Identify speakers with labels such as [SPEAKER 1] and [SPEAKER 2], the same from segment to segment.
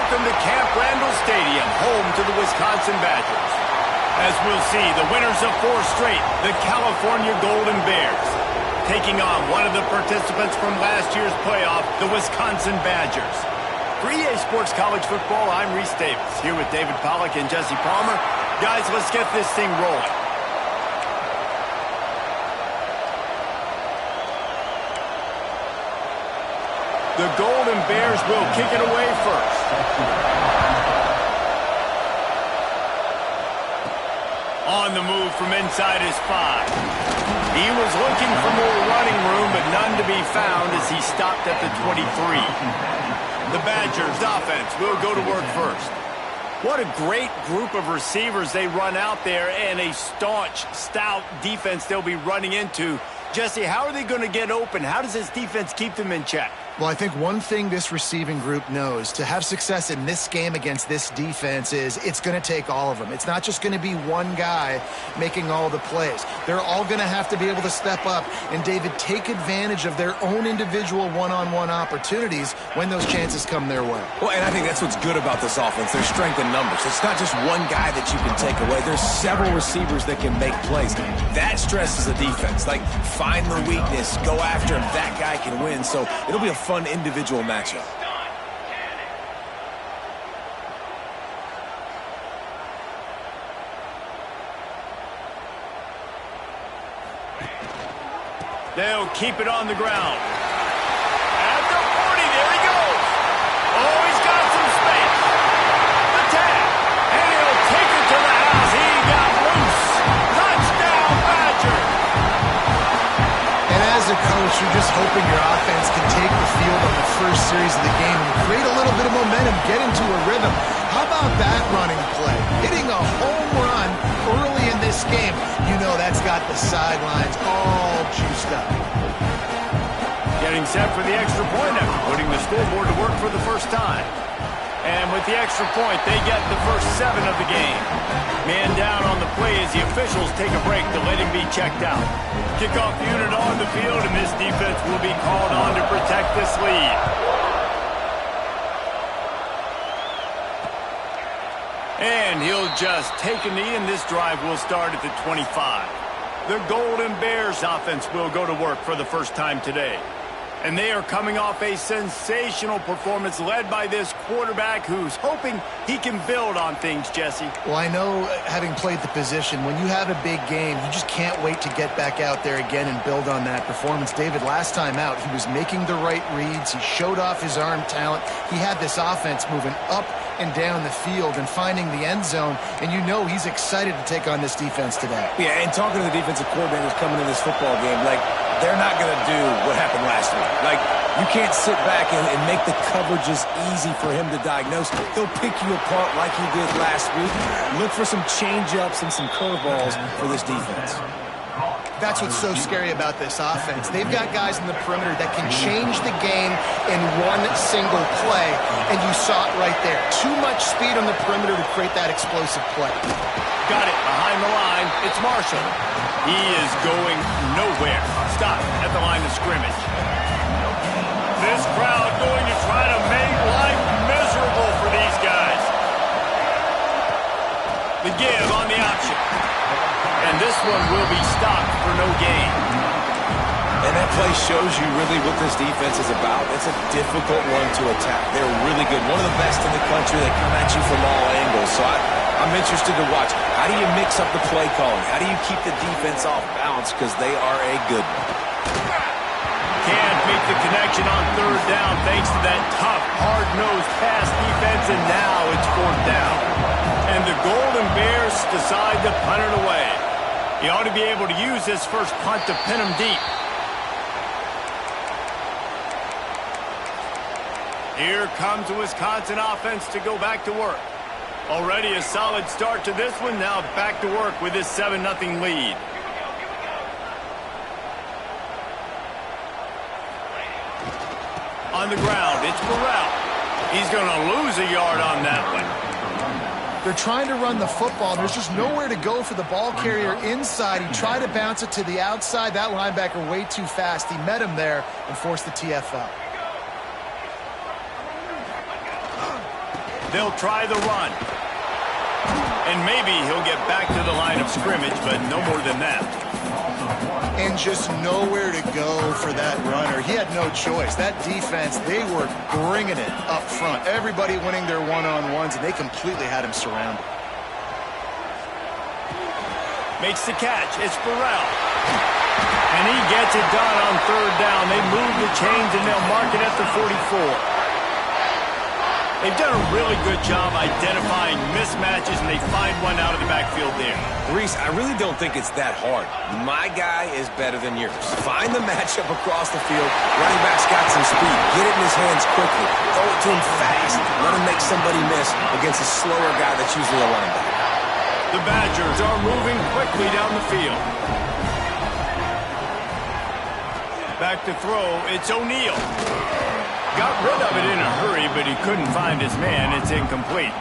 [SPEAKER 1] welcome to Camp Randall Stadium, home to the Wisconsin Badgers. As we'll see, the winners of 4 straight, the California Golden Bears, taking on one of the participants from last year's playoff, the Wisconsin Badgers. For EA Sports College Football, I'm Reese Davis, here with David Pollack and Jesse Palmer. Guys, let's get this thing rolling. The Golden Bears will kick it away first. On the move from inside his 5. He was looking for more running room, but none to be found as he stopped at the 23. The Badgers offense will go to work first. What a great group of receivers they run out there, and a staunch, stout defense they'll be running into. Jesse, how are they going to get open? How does this defense keep them in check?
[SPEAKER 2] Well, I think one thing this receiving group knows to have success in this game against this defense is it's going to take all of them. It's not just going to be one guy making all the plays. They're all going to have to be able to step up and, David, take advantage of their own individual one-on-one opportunities when those chances come their way.
[SPEAKER 3] Well, and I think that's what's good about this offense. Their strength in numbers. It's not just one guy that you can take away. There's several receivers that can make plays. That stresses the defense. Like, find the weakness, go after him. That guy can win. So it'll be a fun individual matchup.
[SPEAKER 1] They'll keep it on the ground. At the 40, there he goes. Oh, he's got some space. The tag. And he'll take it to the house. He got loose. Touchdown, Badgers.
[SPEAKER 2] And as a coach, you're just hoping your offense can take the field on the first series of the game and create a little bit of momentum, get into a rhythm. How about that running play? Hitting a home run early in this game. You know that's got the sidelines all juiced up.
[SPEAKER 1] Getting set for the extra point after putting the scoreboard to work for the first time. And with the extra point, they get the first 7 of the game. Man down on the play as the officials take a break to let him be checked out. Kickoff unit on the field, and this defense will be called on to protect this lead. And he'll just take a knee, and this drive will start at the 25. The Golden Bears offense will go to work for the first time today. And they are coming off a sensational performance led by this quarterback who's hoping he can build on things, Jesse.
[SPEAKER 2] Well, I know, having played the position, when you have a big game, you just can't wait to get back out there again and build on that performance. David, last time out, he was making the right reads. He showed off his arm talent. He had this offense moving up and down the field and finding the end zone, and you know he's excited to take on this defense today.
[SPEAKER 3] Yeah, and talking to the defensive coordinators coming in this football game, like, they're not going to do what happened last week. Like, you can't sit back and make the coverages easy for him to diagnose. He'll pick you apart like he did last week. Look for some change-ups and some curveballs for this defense.
[SPEAKER 2] That's what's so scary about this offense. They've got guys in the perimeter that can change the game in one single play, and you saw it right there. Too much speed on the perimeter to create that explosive play.
[SPEAKER 1] Got it behind the line. It's Marshall. He is going nowhere. Stop at the line of scrimmage. This crowd going to try to make life miserable for these guys. The give on the option. And this one will be stopped for no gain.
[SPEAKER 3] And that play shows you really what this defense is about. It's a difficult one to attack. They're really good. One of the best in the country. They come at you from all angles. So I'm interested to watch. How do you mix up the play calling? How do you keep the defense off balance? Because they are a good one.
[SPEAKER 1] Can't make the connection on 3rd down thanks to that tough, hard-nosed pass defense, and now it's 4th down. And the Golden Bears decide to punt it away. He ought to be able to use this first punt to pin him deep. Here comes the Wisconsin offense to go back to work. Already a solid start to this one. Now back to work with this 7-0 lead. On the ground, it's Burrell. He's going to lose a yard on that one.
[SPEAKER 2] They're trying to run the football. There's just nowhere to go for the ball carrier inside. He tried to bounce it to the outside. That linebacker way too fast. He met him there and forced the TFL.
[SPEAKER 1] They'll try the run. And maybe he'll get back to the line of scrimmage, but no more than that.
[SPEAKER 2] And just nowhere to go for that runner. He had no choice. That defense, they were bringing it up front. Everybody winning their one-on-ones, and they completely had him surrounded.
[SPEAKER 1] Makes the catch. It's Burrell. And he gets it done on third down. They move the chains, and they'll mark it at the 44. They've done a really good job identifying mismatches, and they find one out of the backfield there.
[SPEAKER 3] Reese, I really don't think it's that hard. My guy is better than yours. Find the matchup across the field. Running back's got some speed. Get it in his hands quickly. Throw it to him fast. Let him make somebody miss against a slower guy that's usually a running back.
[SPEAKER 1] The Badgers are moving quickly down the field. Back to throw, it's O'Neal. Got rid of it in a hurry, but he couldn't find his man. It's incomplete.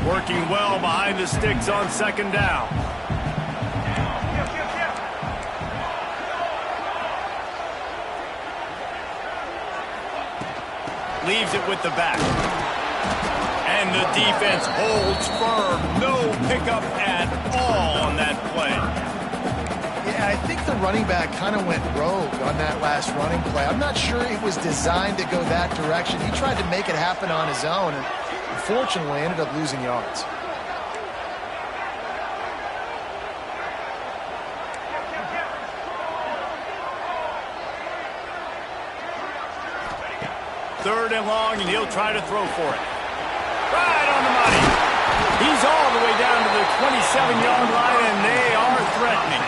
[SPEAKER 1] Working well behind the sticks on second down. Leaves it with the back. And the defense holds firm. No pickup at all on that play.
[SPEAKER 2] Yeah, I think the running back kind of went rogue on that last running play. I'm not sure it was designed to go that direction. He tried to make it happen on his own, and unfortunately ended up losing yards.
[SPEAKER 1] Third and long, and he'll try to throw for it. Right on the money. He's all the way down to the 27-yard line, and they are threatening.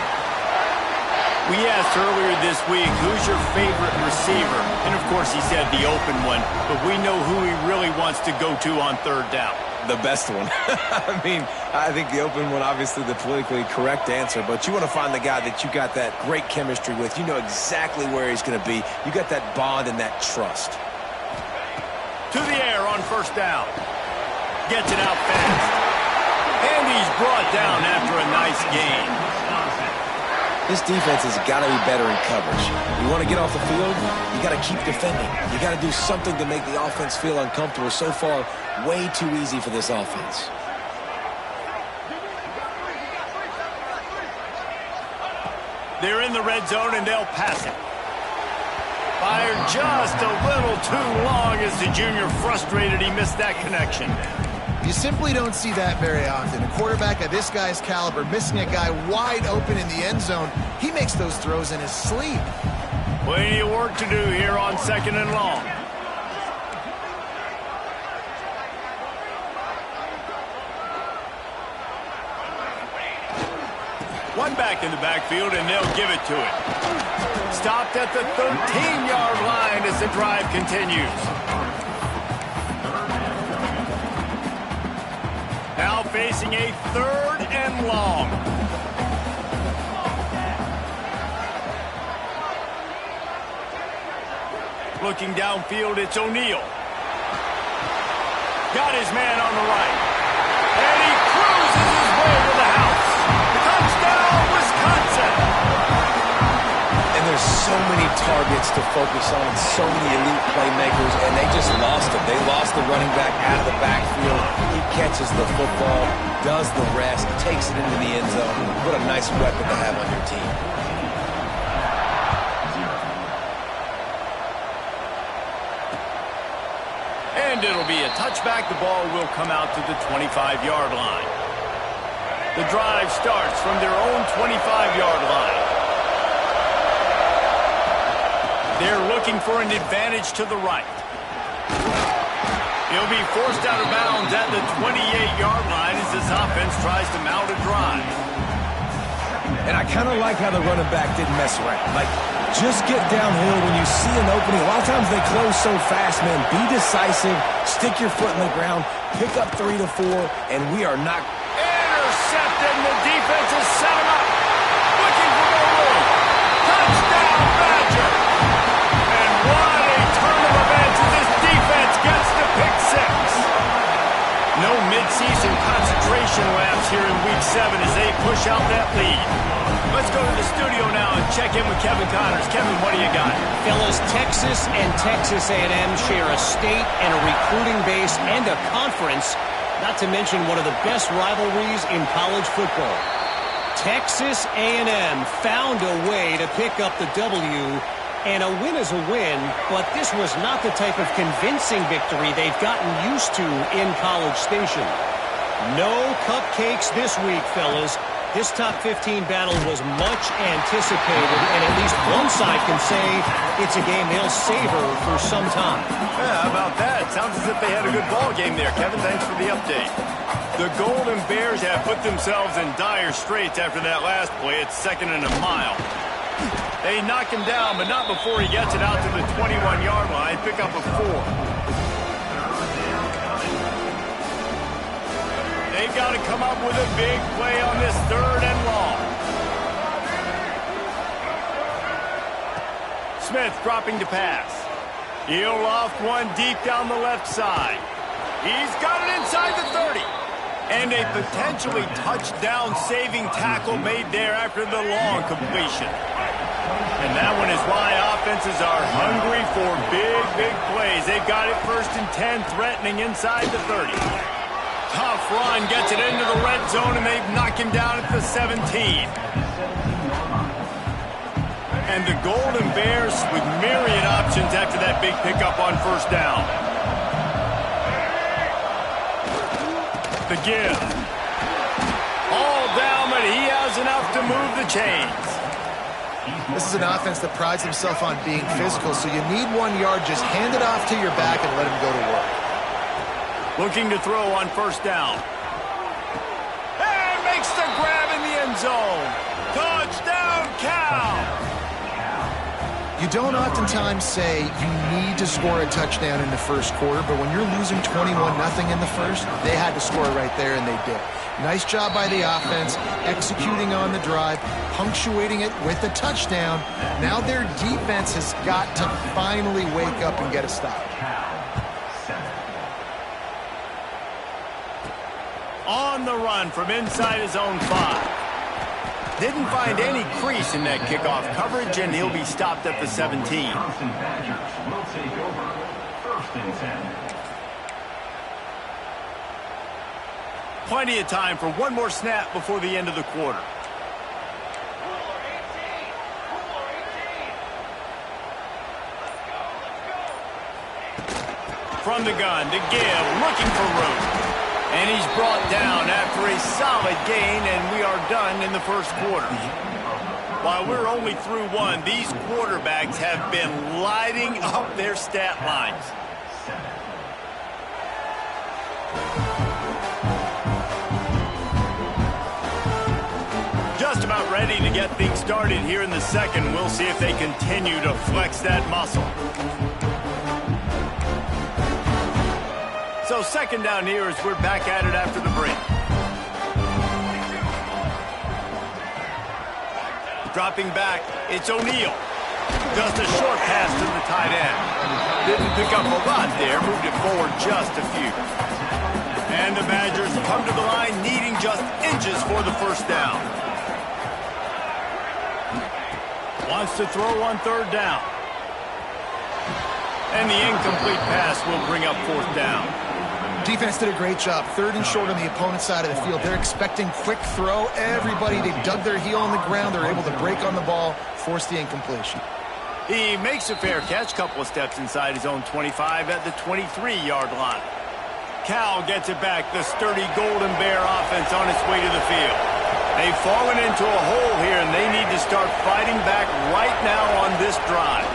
[SPEAKER 1] We asked earlier this week, who's your favorite receiver? And, of course, he said the open one, but we know who he really wants to go to on third down.
[SPEAKER 3] The best one. I mean, I think the open one, obviously the politically correct answer, but you want to find the guy that you got that great chemistry with. You know exactly where he's going to be. You got that bond and that trust.
[SPEAKER 1] To the air on first down. Gets it out fast. And he's brought down after a nice gain.
[SPEAKER 3] This defense has got to be better in coverage. You want to get off the field, you got to keep defending. You got to do something to make the offense feel uncomfortable. So far, way too easy for this offense.
[SPEAKER 1] They're in the red zone, and they'll pass it. Fired just a little too long as the junior frustrated. He missed that connection.
[SPEAKER 2] You simply don't see that very often. A quarterback of this guy's caliber missing a guy wide open in the end zone. He makes those throws in his sleep.
[SPEAKER 1] Plenty of work to do here on second and long. One back in the backfield, and they'll give it to it. Stopped at the 13-yard line as the drive continues. Now facing a third and long. Looking downfield, it's O'Neal. Got his man on the right. And he cruises his way to the house. Touchdown, Wisconsin!
[SPEAKER 3] And there's so many targets to focus on and so many elite playmakers, and they just lost him. They lost the running back out of the backfield. He catches the football, does the rest, takes it into the end zone. What a nice weapon to have on your team.
[SPEAKER 1] And it'll be a touchback. The ball will come out to the 25-yard line. The drive starts from their own 25-yard line. They're looking for an advantage to the right. He'll be forced out of bounds at the 28-yard line as this offense tries to mount a drive.
[SPEAKER 3] And I kind of like how the running back didn't mess around. Like, just get downhill when you see an opening. A lot of times they close so fast, man. Be decisive, stick your foot in the ground, pick up 3 to 4, and we are not...
[SPEAKER 1] Intercepted, and the defense has set him up. Looking for more room. Touchdown, Badger! And what a turn of events as this defense gets the pick six. No midseason concentration laps here in Week 7 as they push out that lead. Let's go to the studio now and check in with Kevin Connors. Kevin, what do you got?
[SPEAKER 4] Fellas, Texas and Texas A&M share a state and a recruiting base and a conference, not to mention one of the best rivalries in college football. Texas A&M found a way to pick up the W, and a win is a win, but this was not the type of convincing victory they've gotten used to in College Station. No cupcakes this week, fellas. This top 15 battle was much anticipated, and at least one side can say it's a game they'll savor for some time.
[SPEAKER 1] Yeah, how about that? Sounds as if they had a good ball game there. Kevin, thanks for the update. The Golden Bears have put themselves in dire straits after that last play. It's 2nd and a mile. They knock him down, but not before he gets it out to the 21-yard line. Pick up a 4. They've got to come up with a big play on this 3rd and long. Smith dropping to pass. He'll loft one deep down the left side. He's got it inside the 30. And a potentially touchdown-saving tackle made there after the long completion. And that one is why offenses are hungry for big, big plays. They've got it 1st and 10, threatening inside the 30. Tough run, gets it into the red zone, and they've knocked him down at the 17. And the Golden Bears with myriad options after that big pickup on 1st down. The give. All down, but he has enough to move the chains.
[SPEAKER 2] This is an offense that prides himself on being physical, so you need 1 yard. Just hand it off to your back and let him go to work.
[SPEAKER 1] Looking to throw on 1st down. And makes the grab in the end zone. Touchdown, Cal!
[SPEAKER 2] You don't oftentimes say you need to score a touchdown in the 1st quarter, but when you're losing 21-0 in the 1st, they had to score right there, and they did. Nice job by the offense, executing on the drive, punctuating it with a touchdown. Now their defense has got to finally wake up and get a stop.
[SPEAKER 1] On the run from inside his own 5. Didn't find any crease in that kickoff coverage, and he'll be stopped at the 17. Plenty of time for one more snap before the end of the quarter. From the gun to give, looking for room. And he's brought down after a solid gain, and we are done in the 1st quarter. While we're only through 1, these quarterbacks have been lighting up their stat lines. Just about ready to get things started here in the 2nd. We'll see if they continue to flex that muscle. So 2nd down here as we're back at it after the break. Dropping back, it's O'Neal. Just a short pass to the tight end. Didn't pick up a lot there, moved it forward just a few. And the Badgers come to the line needing just inches for the 1st down. Wants to throw on 3rd down. And the incomplete pass will bring up 4th down.
[SPEAKER 2] Defense did a great job. 3rd and short on the opponent's side of the field. They're expecting quick throw. Everybody, they dug their heel on the ground. They're able to break on the ball, force the incompletion.
[SPEAKER 1] He makes a fair catch, couple of steps inside his own 25 at the 23-yard line. Cal gets it back. The sturdy Golden Bear offense on its way to the field. They've fallen into a hole here, and they need to start fighting back right now on this drive.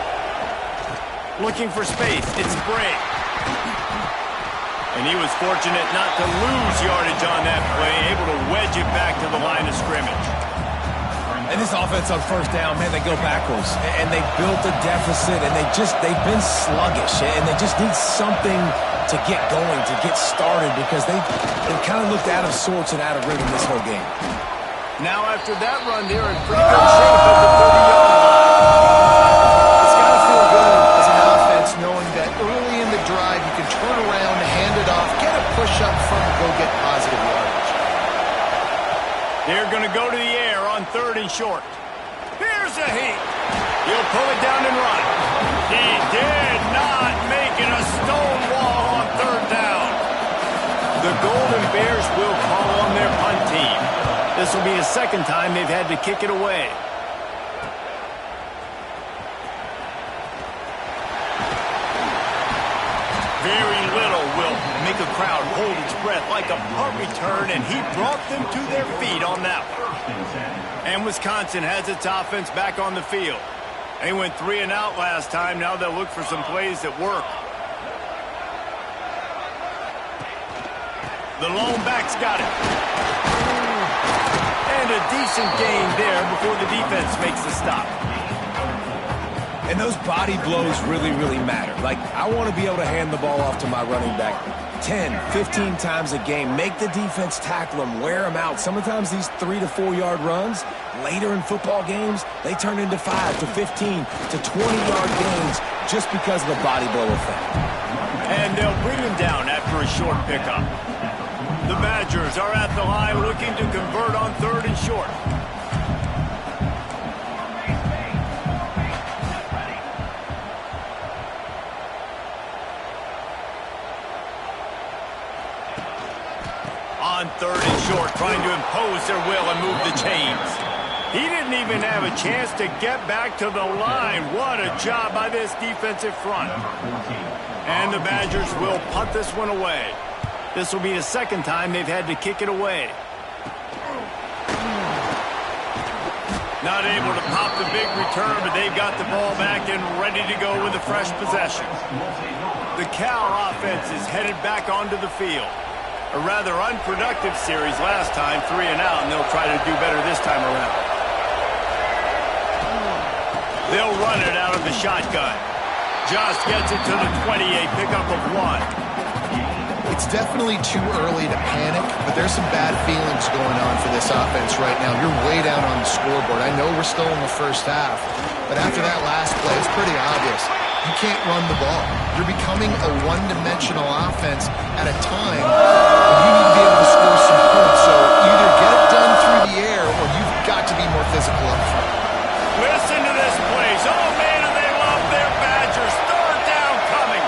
[SPEAKER 1] Looking for space. It's Bray. And he was fortunate not to lose yardage on that play, able to wedge it back to the line of scrimmage.
[SPEAKER 3] And this offense on 1st down, man, they go backwards. And they built a deficit, and they've been sluggish. And they just need something to get going, to get started, because they've kind of looked out of sorts and out of rhythm this whole game.
[SPEAKER 1] Now after that run, they're in pretty good shape at the 30-yard line.
[SPEAKER 2] It's got to feel good as an offense knowing that early in the drive you can turn around, hand it off, get a push up front, and go get positive yardage.
[SPEAKER 1] They're going to go to the air on 3rd and short. Here's a heat. He'll pull it down and run. He did not make it a stone wall on third down. The Golden Bears will call on their punt team. This will be the second time they've had to kick it away. Very little will make a crowd hold its breath like a punt return, and he brought them to their feet on that one. And Wisconsin has its offense back on the field. They went 3 and out last time. Now they'll look for some plays that work. The lone back's got it. And a decent gain there before the defense makes the stop.
[SPEAKER 3] And those body blows really, really matter. Like, I want to be able to hand the ball off to my running back 10, 15 times a game. Make the defense tackle them, wear them out. Sometimes these 3 to 4 yard runs, later in football games, they turn into 5 to 15 to 20-yard gains just because of the body blow effect.
[SPEAKER 1] And they'll bring him down after a short pickup. The Badgers are at the line looking to convert on third and short. On third and short, trying to impose their will and move the chains. He didn't even have a chance to get back to the line. What a job by this defensive front. And the Badgers will punt this one away. This will be the second time they've had to kick it away. Not able to pop the big return, but they've got the ball back and ready to go with a fresh possession. The Cal offense is headed back onto the field. A rather unproductive series last time, 3 and out, and they'll try to do better this time around. They'll run it out of the shotgun. Just gets it to the 28, pickup of 1.
[SPEAKER 2] It's definitely too early to panic, but there's some bad feelings going on for this offense right now. You're way down on the scoreboard. I know we're still in the first half, but after that last play, it's pretty obvious. You can't run the ball. You're becoming a one-dimensional offense at a time when you need to be able to score some points. So either get it done through the air or you've got to be more physical up front.
[SPEAKER 1] Listen to this place. Oh, man, and they love their Badgers. Third down coming.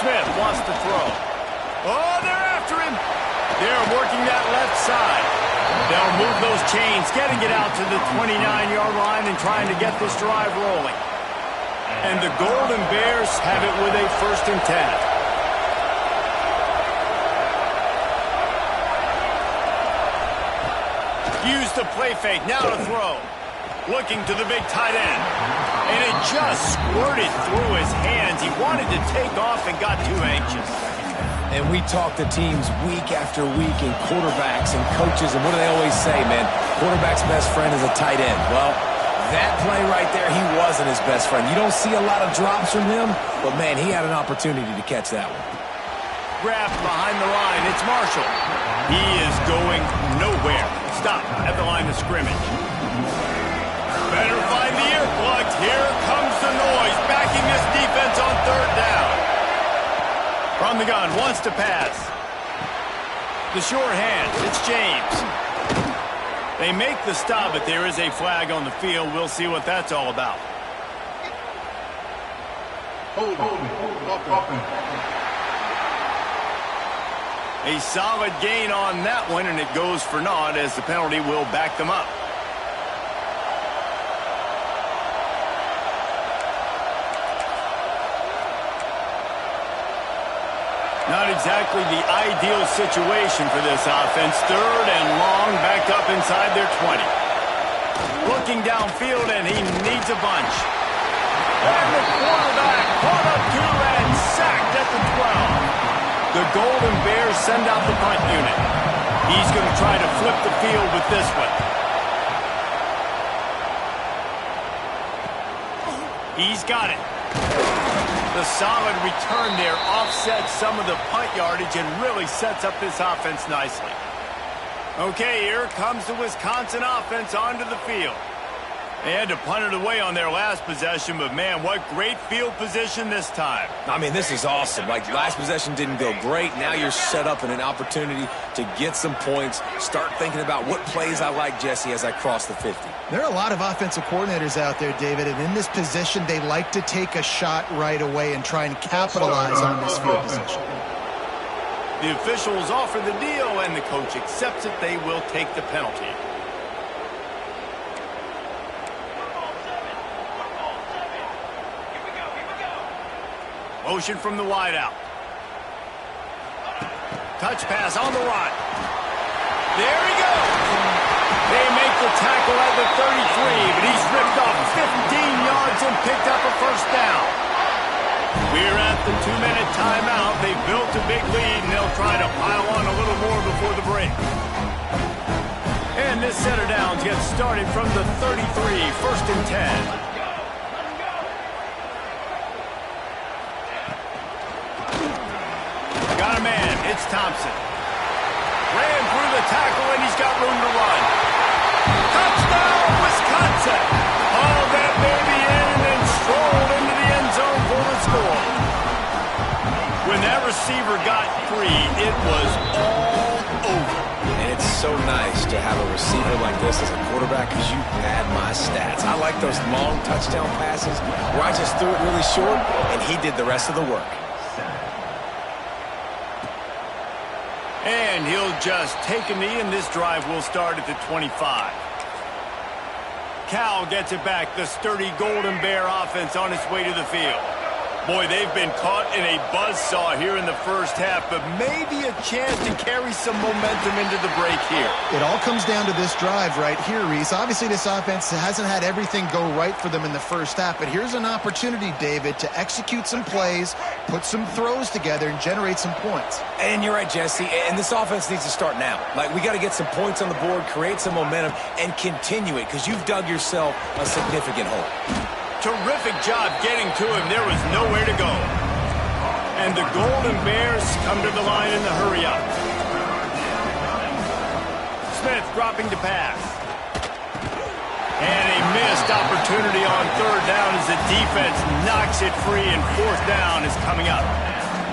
[SPEAKER 1] Smith wants to throw. Oh, they're after him. They're working that left side. They'll move those chains, getting it out to the 29-yard line and trying to get this drive rolling. And the Golden Bears have it with a 1st and 10. Use the play fake, now to throw. Looking to the big tight end. And it just squirted through his hands. He wanted to take off and got too anxious.
[SPEAKER 3] And we talk to teams week after week and quarterbacks and coaches, and what do they always say, man? Quarterback's best friend is a tight end. Well, that play right there, he wasn't his best friend. You don't see a lot of drops from him, but, man, he had an opportunity to catch that one.
[SPEAKER 1] Grabbed behind the line. It's Marshall. He is going nowhere. Stop at the line of scrimmage. Better find the earplugs. Here comes the noise, backing this defense on third down. From the gun, wants to pass. The short hand, it's James. They make the stop, but there is a flag on the field. We'll see what that's all about. A solid gain on that one, and it goes for naught as the penalty will back them up. Not exactly the ideal situation for this offense. Third and long, backed up inside their 20. Looking downfield, and he needs a bunch. And the quarterback caught up to and sacked at the 12. The Golden Bears send out the punt unit. He's going to try to flip the field with this one. He's got it. The solid return there offsets some of the punt yardage and really sets up this offense nicely. Okay, here comes the Wisconsin offense onto the field. They had to punt it away on their last possession, but, man, what great field position this time.
[SPEAKER 3] I mean, this is awesome. Like, last possession didn't go great. Now you're set up in an opportunity to get some points. Start thinking about what plays I like, Jesse, as I cross the 50.
[SPEAKER 2] There are a lot of offensive coordinators out there, David, and in this position, they like to take a shot right away and try and capitalize on this field position.
[SPEAKER 1] The officials offer the deal, and the coach accepts it. They will take the penalty. Motion from the wideout. Touch pass on the run. There he goes. They make the tackle at the 33, but he's ripped off 15 yards and picked up a first down. We're at the 2-minute timeout. They've built a big lead, and they'll try to pile on a little more before the break. And this set of downs gets started from the 33, 1st and 10. Got a man. It's Thompson. Ran through the tackle, and he's got room to run. Touchdown, Wisconsin. Hauled that baby in and then strolled into the end zone for the score. When that receiver got free, it was all over.
[SPEAKER 3] And it's so nice to have a receiver like this as a quarterback because you had my stats. I like those long touchdown passes where I just threw it really short, and he did the rest of the work.
[SPEAKER 1] And he'll just take a knee, and this drive will start at the 25. Cal gets it back. The sturdy Golden Bear offense on its way to the field. Boy, they've been caught in a buzzsaw here in the first half, but maybe a chance to carry some momentum into the break here.
[SPEAKER 2] It all comes down to this drive right here, Reese. Obviously, this offense hasn't had everything go right for them in the first half, but here's an opportunity, David, to execute some plays, put some throws together, and generate some points.
[SPEAKER 3] And you're right, Jesse, and this offense needs to start now. Like, we got to get some points on the board, create some momentum, and continue it, because you've dug yourself a significant hole.
[SPEAKER 1] Terrific job getting to him. There was nowhere to go. And the Golden Bears come to the line in the hurry-up. Smith dropping to pass. And a missed opportunity on 3rd down as the defense knocks it free, and 4th down is coming up.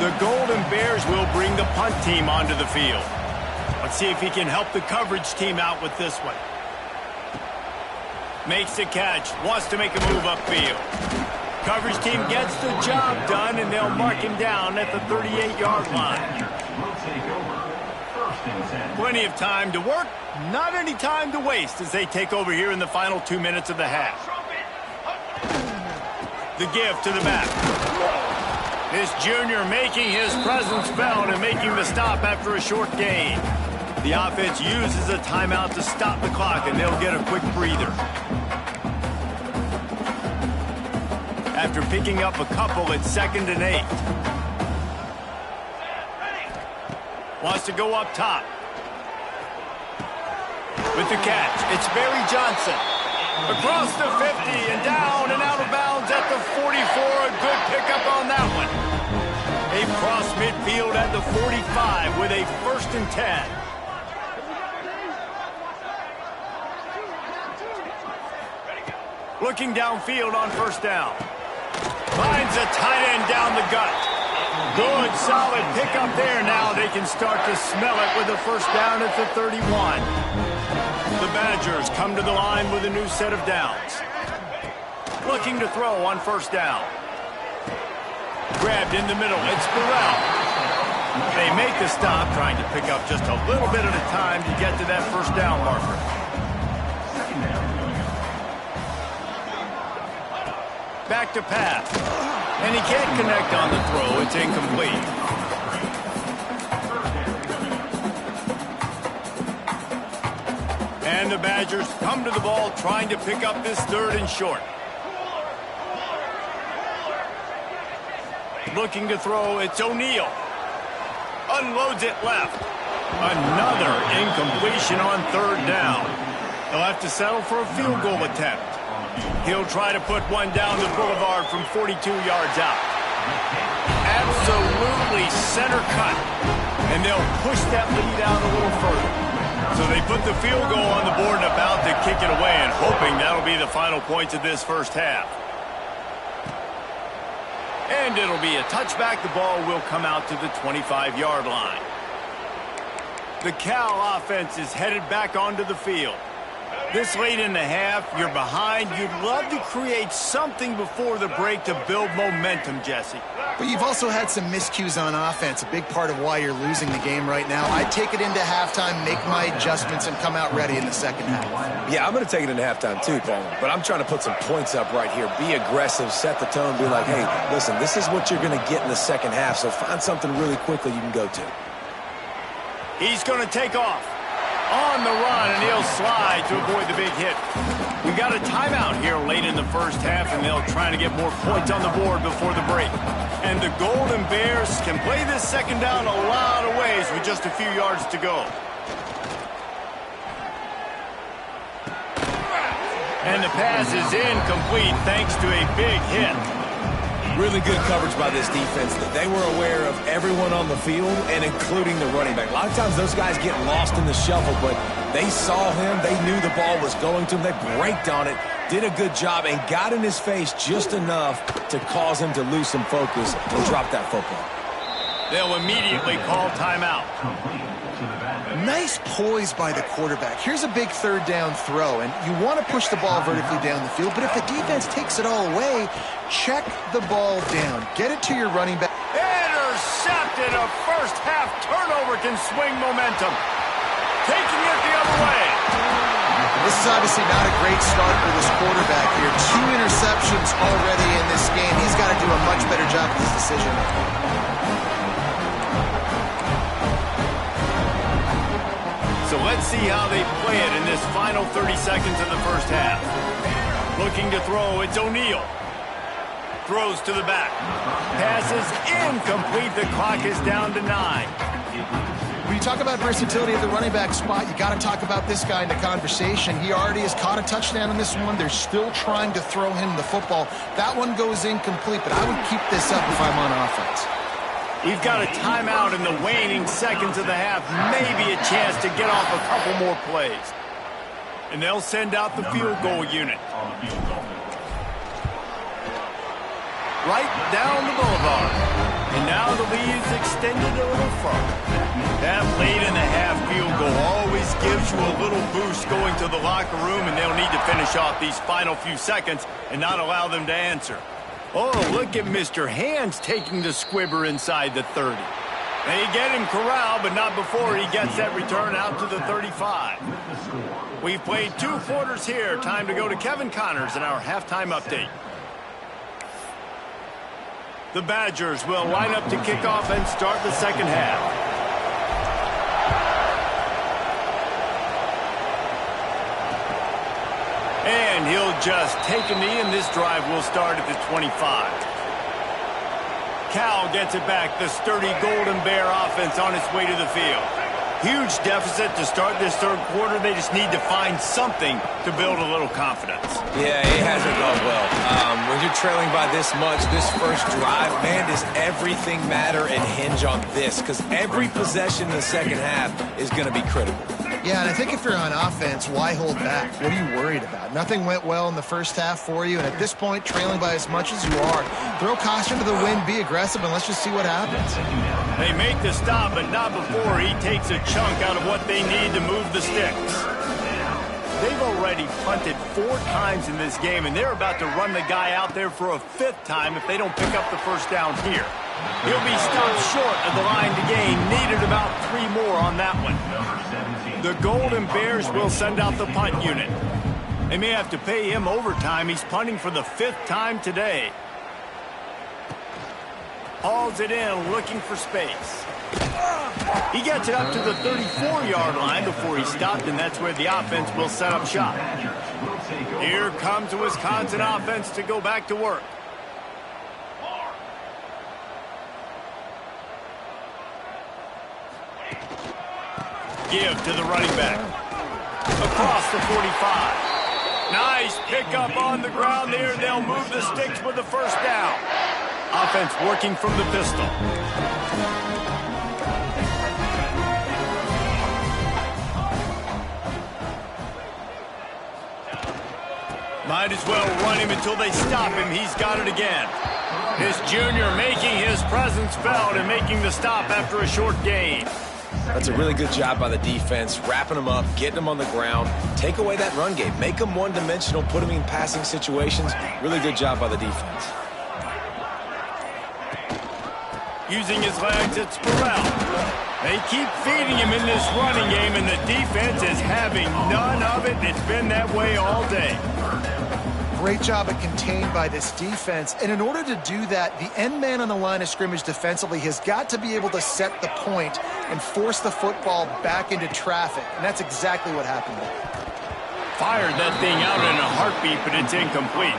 [SPEAKER 1] The Golden Bears will bring the punt team onto the field. Let's see if he can help the coverage team out with this one. Makes the catch, wants to make a move upfield. Coverage team gets the job done, and they'll mark him down at the 38-yard line. Plenty of time to work, not any time to waste as they take over here in the final 2 minutes of the half. The give to the back. This junior making his presence felt and making the stop after a short gain. The offense uses a timeout to stop the clock, and they'll get a quick breather. After picking up a couple, it's 2nd and 8. Wants to go up top. With the catch, it's Barry Johnson. Across the 50 and down and out of bounds at the 44. A good pickup on that one. A cross midfield at the 45 with a 1st and 10. Looking downfield on 1st down. Finds a tight end down the gut. Good, solid pickup there. Now they can start to smell it with a 1st down at the 31. The Badgers come to the line with a new set of downs. Looking to throw on 1st down. Grabbed in the middle. It's Burrell. They make the stop, trying to pick up just a little bit at a time to get to that 1st down marker. Back to pass. And he can't connect on the throw. It's incomplete. And the Badgers come to the ball trying to pick up this 3rd and short. Looking to throw, it's O'Neal. Unloads it left. Another incompletion on 3rd down. They'll have to settle for a field goal attempt. He'll try to put one down the boulevard from 42 yards out. Absolutely center cut. And they'll push that lead out a little further. So they put the field goal on the board and about to kick it away, and hoping that'll be the final points of this first half. And it'll be a touchback. The ball will come out to the 25-yard line. The Cal offense is headed back onto the field. This late in the half, you're behind. You'd love to create something before the break to build momentum, Jesse.
[SPEAKER 2] But you've also had some miscues on offense, a big part of why you're losing the game right now. I'd take it into halftime, make my adjustments, and come out ready in the second half.
[SPEAKER 3] Yeah, I'm going to take it into halftime too, Paul. But I'm trying to put some points up right here. Be aggressive, set the tone, be like, hey, listen, this is what you're going to get in the second half, so find something really quickly you can go to.
[SPEAKER 1] He's going to take off on the run, and he'll slide to avoid the big hit. We got a timeout here late in the first half, and they'll try to get more points on the board before the break. And the Golden Bears can play this second down a lot of ways with just a few yards to go. And the pass is incomplete thanks to a big hit.
[SPEAKER 3] Really good coverage by this defense. They were aware of everyone on the field and including the running back. A lot of times those guys get lost in the shuffle, but they saw him. They knew the ball was going to him. They braked on it, did a good job, and got in his face just enough to cause him to lose some focus and drop that football.
[SPEAKER 1] They'll immediately call timeout.
[SPEAKER 2] Nice poise by the quarterback. Here's a big third down throw, and you want to push the ball vertically down the field, but if the defense takes it all away, check the ball down. Get it to your running back.
[SPEAKER 1] Intercepted. A first half turnover can swing momentum. Taking it the other way.
[SPEAKER 2] This is obviously not a great start for this quarterback here. 2 interceptions already in this game. He's got to do a much better job with his decision.
[SPEAKER 1] So let's see how they play it in this final 30 seconds of the first half. Looking to throw, it's O'Neal. Throws to the back. Pass is incomplete. The clock is down to 9.
[SPEAKER 2] When you talk about versatility at the running back spot, you got to talk about this guy in the conversation. He already has caught a touchdown in this one. They're still trying to throw him the football. That one goes incomplete, but I would keep this up if I'm on offense.
[SPEAKER 1] We've got a timeout in the waning seconds of the half. Maybe a chance to get off a couple more plays. And they'll send out the field goal unit. Right down the boulevard. And now the lead is extended a little further. That late in the half field goal always gives you a little boost going to the locker room, and they'll need to finish off these final few seconds and not allow them to answer. Oh, look at Mr. Hands taking the squibber inside the 30. They get him corralled, but not before he gets that return out to the 35. We've played 2 quarters here. Time to go to Kevin Connors in our halftime update. The Badgers will line up to kick off and start the second half. And he'll just take a knee, and this drive will start at the 25. Cal gets it back. The sturdy Golden Bear offense on its way to the field. Huge deficit to start this third quarter. They just need to find something to build a little confidence.
[SPEAKER 3] Yeah, it hasn't gone well. When you're trailing by this much, this first drive, man, does everything matter and hinge on this? Because every possession in the second half is going to be critical.
[SPEAKER 2] Yeah, and I think if you're on offense, why hold back? What are you worried about? Nothing went well in the first half for you, and at this point, trailing by as much as you are, throw caution to the wind, be aggressive, and let's just see what happens.
[SPEAKER 1] They make the stop, but not before he takes a chunk out of what they need to move the sticks. They've already punted 4 times in this game, and they're about to run the guy out there for a 5th time if they don't pick up the first down here. He'll be stopped short of the line to gain. Needed about 3 more on that one. The Golden Bears will send out the punt unit. They may have to pay him overtime. He's punting for the 5th time today. Hauls it in, looking for space. He gets it up to the 34-yard line before he stopped, and that's where the offense will set up shop. Here comes the Wisconsin offense to go back to work. Give to the running back. Across the 45. Nice pickup on the ground there. They'll move the sticks with the first down. Offense working from the pistol. Might as well run him until they stop him. He's got it again. This junior making his presence felt and making the stop after a short gain.
[SPEAKER 3] That's a really good job by the defense, wrapping them up, getting them on the ground. Take away that run game. Make them one-dimensional, put them in passing situations. Really good job by the defense.
[SPEAKER 1] Using his legs, it's Burrell. They keep feeding him in this running game, and the defense is having none of it. It's been that way all day.
[SPEAKER 2] Great job at contained by this defense. And in order to do that, the end man on the line of scrimmage defensively has got to be able to set the point and force the football back into traffic. And that's exactly what happened there.
[SPEAKER 1] Fired that thing out in a heartbeat, but it's incomplete.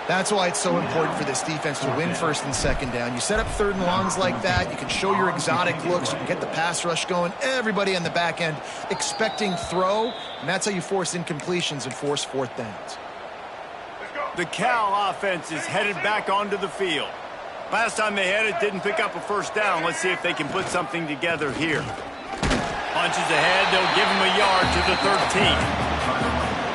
[SPEAKER 2] That's why it's so important for this defense to win first and second down. You set up third and longs like that, you can show your exotic looks, you can get the pass rush going, everybody on the back end expecting throw, and that's how you force incompletions and force fourth downs.
[SPEAKER 1] The Cal offense is headed back onto the field. Last time they had it, didn't pick up a first down. Let's see if they can put something together here. Punches ahead, they'll give him a yard to the 13.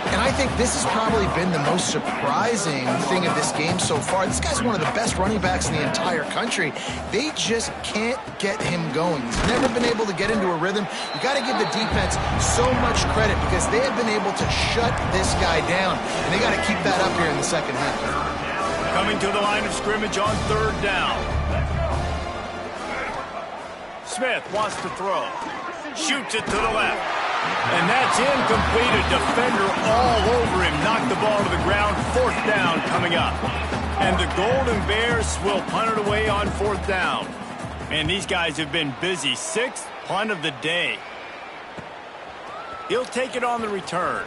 [SPEAKER 2] And I think this has probably been the most surprising thing of this game so far. This guy's one of the best running backs in the entire country. They just can't get him going. He's never been able to get into a rhythm. You got to give the defense so much credit because they have been able to shut this guy down. And they got to keep that up here in the second half.
[SPEAKER 1] Coming to the line of scrimmage on third down. Smith wants to throw. Shoots it to the left. And that's incomplete. A defender all over him. Knocked the ball to the ground. Fourth down coming up. And the Golden Bears will punt it away on fourth down. And these guys have been busy. Sixth punt of the day. He'll take it on the return.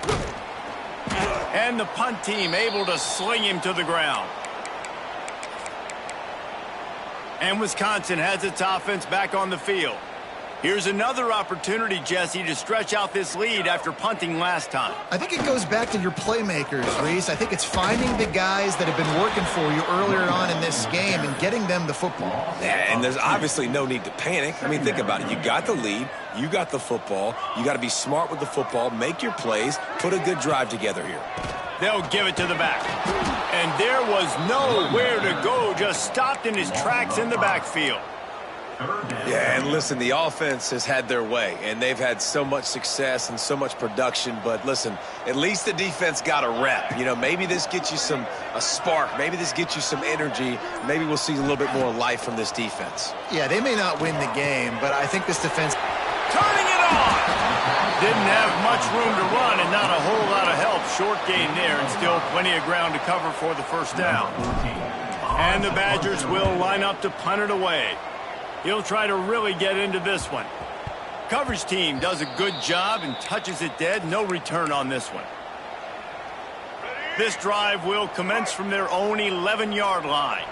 [SPEAKER 1] And the punt team able to sling him to the ground. And Wisconsin has its offense back on the field. Here's another opportunity, Jesse, to stretch out this lead after punting last time.
[SPEAKER 2] I think it goes back to your playmakers, Reese. I think it's finding the guys that have been working for you earlier on in this game and getting them the football.
[SPEAKER 3] Yeah, and there's obviously no need to panic. I mean, think about it. You got the lead. You got the football. You got to be smart with the football. Make your plays. Put a good drive together here.
[SPEAKER 1] They'll give it to the back. And there was nowhere to go. Just stopped in his tracks in the backfield.
[SPEAKER 3] Yeah, and listen, the offense has had their way, and they've had so much success and so much production. But listen, at least the defense got a rep. You know, maybe this gets you a spark. Maybe this gets you some energy. Maybe we'll see a little bit more life from this defense.
[SPEAKER 2] Yeah, they may not win the game, but I think this defense...
[SPEAKER 1] Turning it on! Didn't have much room to run and not a whole lot of help. Short gain there and still plenty of ground to cover for the first down. And the Badgers will line up to punt it away. He'll try to really get into this one. Coverage team does a good job and touches it dead. No return on this one. This drive will commence from their own 11-yard line.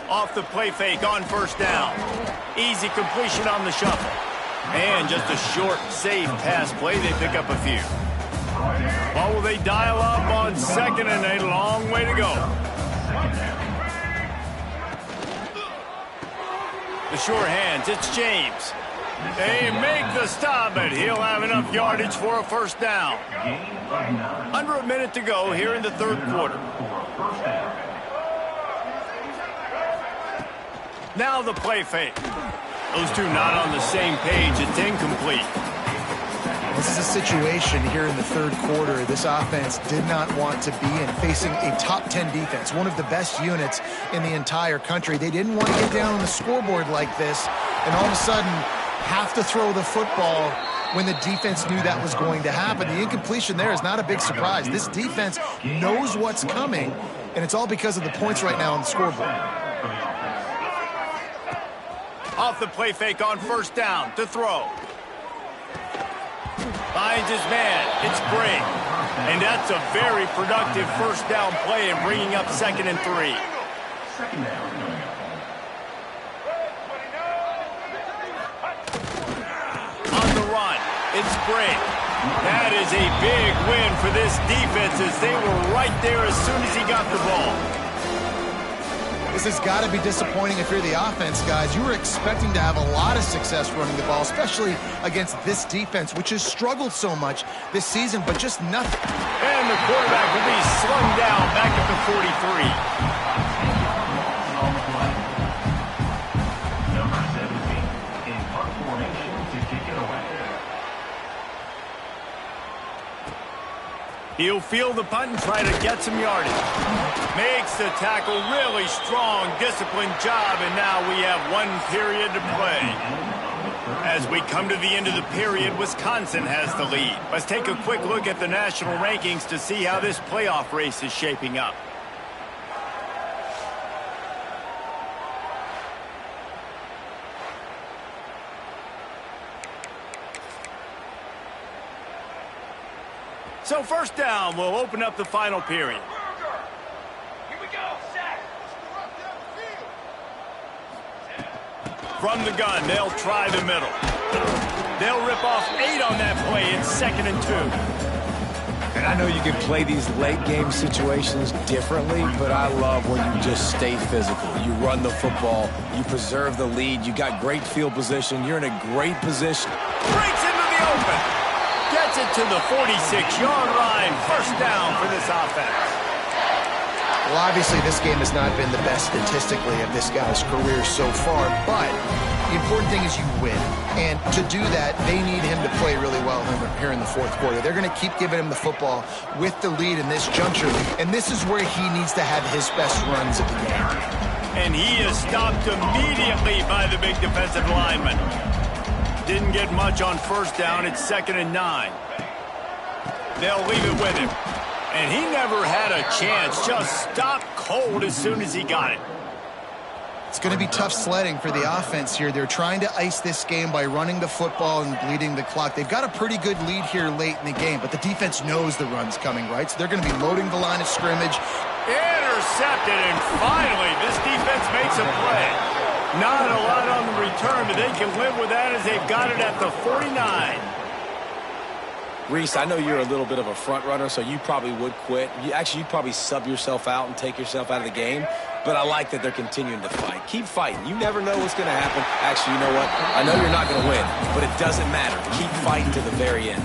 [SPEAKER 1] Off the play fake on first down. Easy completion on the shuffle. And just a short, safe pass play. They pick up a few. Oh, will they dial up on second and a long way to go. The sure hands, it's James. They make the stop, but he'll have enough yardage for a first down. Under a minute to go here in the third quarter. Now the play fake. Those two not on the same page. It's incomplete.
[SPEAKER 2] This is a situation here in the third quarter this offense did not want to be in, facing a top 10 defense, one of the best units in the entire country. They didn't want to get down on the scoreboard like this and all of a sudden have to throw the football when the defense knew that was going to happen. The incompletion there is not a big surprise. This defense knows what's coming, and it's all because of the points right now on the scoreboard.
[SPEAKER 1] Off the play fake on first down to throw. Finds his man. It's Brink. And that's a very productive first down play and bringing up 2nd and 3. On the run, it's Brink. That is a big win for this defense as they were right there as soon as he got the ball.
[SPEAKER 2] This has got to be disappointing if you're the offense, guys. You were expecting to have a lot of success running the ball, especially against this defense, which has struggled so much this season, but just nothing.
[SPEAKER 1] And the quarterback will be slung down back at the 43. He'll field the punt and try to get some yardage. Makes the tackle really strong, disciplined job, and now we have 1 period to play. As we come to the end of the period, Wisconsin has the lead. Let's take a quick look at the national rankings to see how this playoff race is shaping up. So first down, we'll open up the final period.
[SPEAKER 5] Here we go, set.
[SPEAKER 1] From the gun, they'll try the middle. They'll rip off 8 on that play. It's 2nd and 2.
[SPEAKER 3] And I know you can play these late game situations differently, but I love when you just stay physical. You run the football, you preserve the lead, you got great field position, you're in a great position.
[SPEAKER 1] Breaks into the open. Gets it to the 46-yard line. First down for this offense.
[SPEAKER 2] Well, obviously, this game has not been the best statistically of this guy's career so far, but the important thing is you win. And to do that, they need him to play really well here in the 4th quarter. They're going to keep giving him the football with the lead in this juncture, and this is where he needs to have his best runs of the game.
[SPEAKER 1] And he is stopped immediately by the big defensive lineman. Didn't get much on first down. It's 2nd and 9. They'll leave it with him. And he never had a chance. Just stopped cold as soon as he got it.
[SPEAKER 2] It's going to be tough sledding for the offense here. They're trying to ice this game by running the football and bleeding the clock. They've got a pretty good lead here late in the game, but the defense knows the run's coming, right? So they're going to be loading the line of scrimmage.
[SPEAKER 1] Intercepted, and finally this defense makes a play. Not a lot on the return, but they can live with that as they've got it at the 49.
[SPEAKER 3] Reese, I know you're a little bit of a front runner, so you probably would quit. You'd probably sub yourself out and take yourself out of the game. But I like that they're continuing to fight. Keep fighting. You never know what's going to happen. Actually, you know what? I know you're not going to win, but it doesn't matter. Keep fighting to the very end.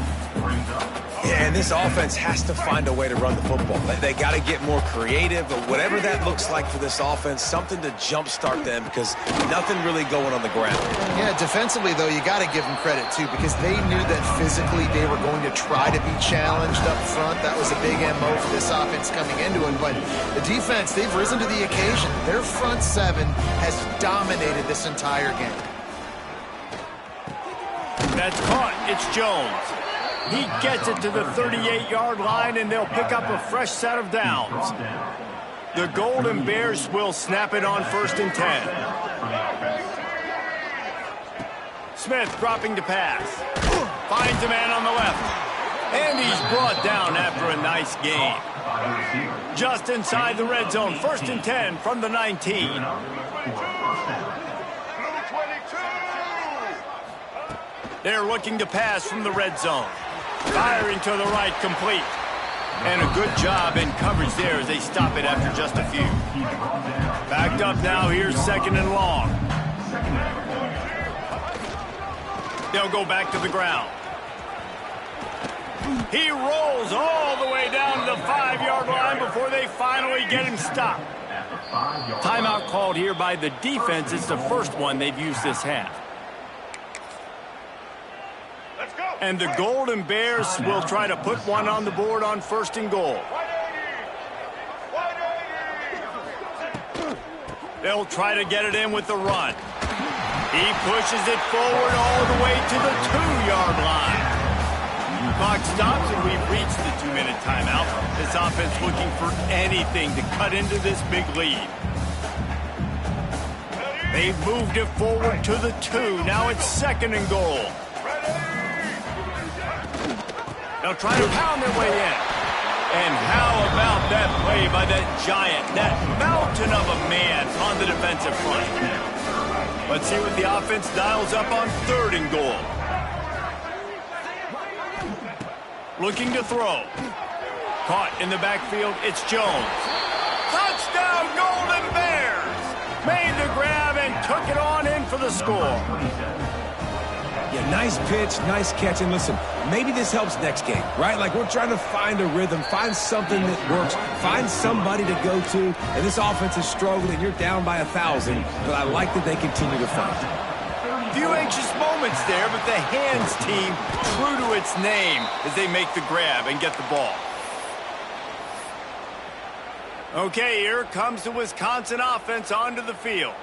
[SPEAKER 3] Yeah, and this offense has to find a way to run the football. They got to get more creative, but whatever that looks like for this offense, something to jumpstart them because nothing really going on the ground.
[SPEAKER 2] Yeah, defensively, though, you got to give them credit, too, because they knew that physically they were going to try to be challenged up front. That was a big MO for this offense coming into it, but the defense, they've risen to the occasion. Their front 7 has dominated this entire game.
[SPEAKER 1] That's caught. It's Jones. He gets it to the 38-yard line, and they'll pick up a fresh set of downs. The Golden Bears will snap it on 1st and 10. Smith dropping to pass. Finds a man on the left. And he's brought down after a nice gain. Just inside the red zone, 1st and 10 from the 19. They're looking to pass from the red zone. Firing to the right, complete. And a good job in coverage there as they stop it after just a few. Backed up now, here's 2nd and long. They'll go back to the ground. He rolls all the way down to the 5-yard line before they finally get him stopped. Timeout called here by the defense. It's the first one they've used this half. And the Golden Bears will try to put one on the board on 1st and goal. They'll try to get it in with the run. He pushes it forward all the way to the 2-yard line. Clock stops and we've reached the 2-minute timeout. This offense looking for anything to cut into this big lead. They've moved it forward to the 2. Now it's 2nd and goal. They'll try to pound their way in. And how about that play by that giant, that mountain of a man on the defensive front? Let's see what the offense dials up on 3rd and goal. Looking to throw. Caught in the backfield, it's Jones. Touchdown, Golden Bears! the score.
[SPEAKER 3] Yeah, nice pitch, nice catch. And listen, maybe this helps next game, right? Like we're trying to find a rhythm, find something that works, find somebody to go to. And this offense is struggling. You're down by 1,000, but I like that they continue to fight.
[SPEAKER 1] Few anxious moments there, but the hands team true to its name as they make the grab and get the ball. Okay, here comes the Wisconsin offense onto the field.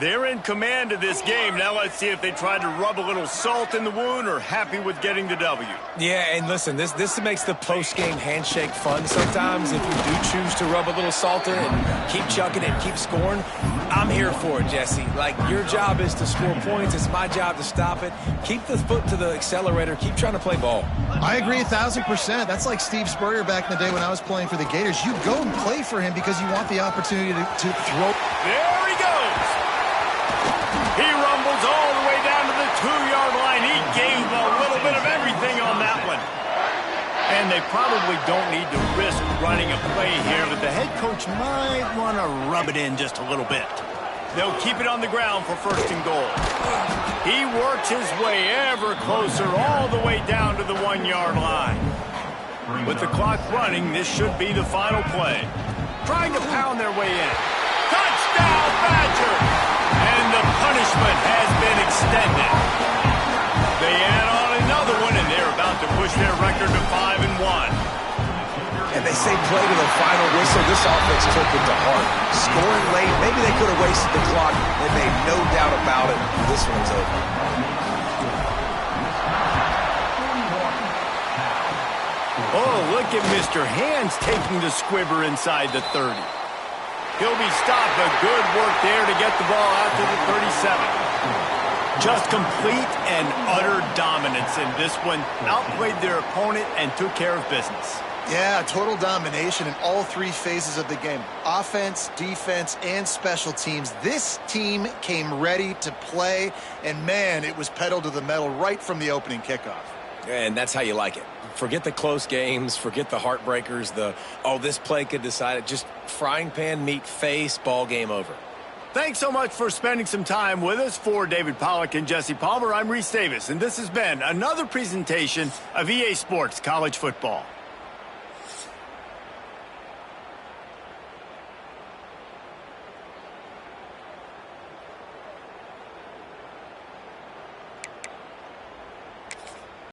[SPEAKER 1] They're in command of this game. Now let's see if they try to rub a little salt in the wound or happy with getting the W.
[SPEAKER 3] Yeah, and listen, this makes the post-game handshake fun sometimes. If you do choose to rub a little salt in and keep chucking it, keep scoring, I'm here for it, Jesse. Like, your job is to score points. It's my job to stop it. Keep the foot to the accelerator. Keep trying to play ball.
[SPEAKER 2] I agree 1,000%. That's like Steve Spurrier back in the day when I was playing for the Gators. You go and play for him because you want the opportunity to throw.
[SPEAKER 1] There he goes. He rumbles all the way down to the 2-yard line. He gave a little bit of everything on that one. And they probably don't need to risk running a play here, but the head coach might want to rub it in just a little bit. They'll keep it on the ground for 1st and goal. He works his way ever closer all the way down to the 1-yard line. With the clock running, this should be the final play. Trying to pound their way in. Touchdown, Badger! And the punishment has been extended. They add on another one, and they're about to push their record to 5-1.
[SPEAKER 3] And they say play to the final whistle. This offense took it to heart. Scoring late, maybe they could have wasted the clock. They made no doubt about it. This one's over.
[SPEAKER 1] Oh, look at Mr. Hands taking the squibber inside the 30. He'll be stopped, but good work there to get the ball out to the 37. Just complete and utter dominance in this one. Outplayed their opponent and took care of business.
[SPEAKER 2] Yeah, total domination in all 3 phases of the game. Offense, defense, and special teams. This team came ready to play, and man, it was pedal to the metal right from the opening kickoff.
[SPEAKER 3] And that's how you like it. Forget the close games, forget the heartbreakers, this play could decide it. Just frying pan meat face, ball game over.
[SPEAKER 1] Thanks so much for spending some time with us. For David Pollack and Jesse Palmer, I'm Reese Davis, and this has been another presentation of EA Sports College Football.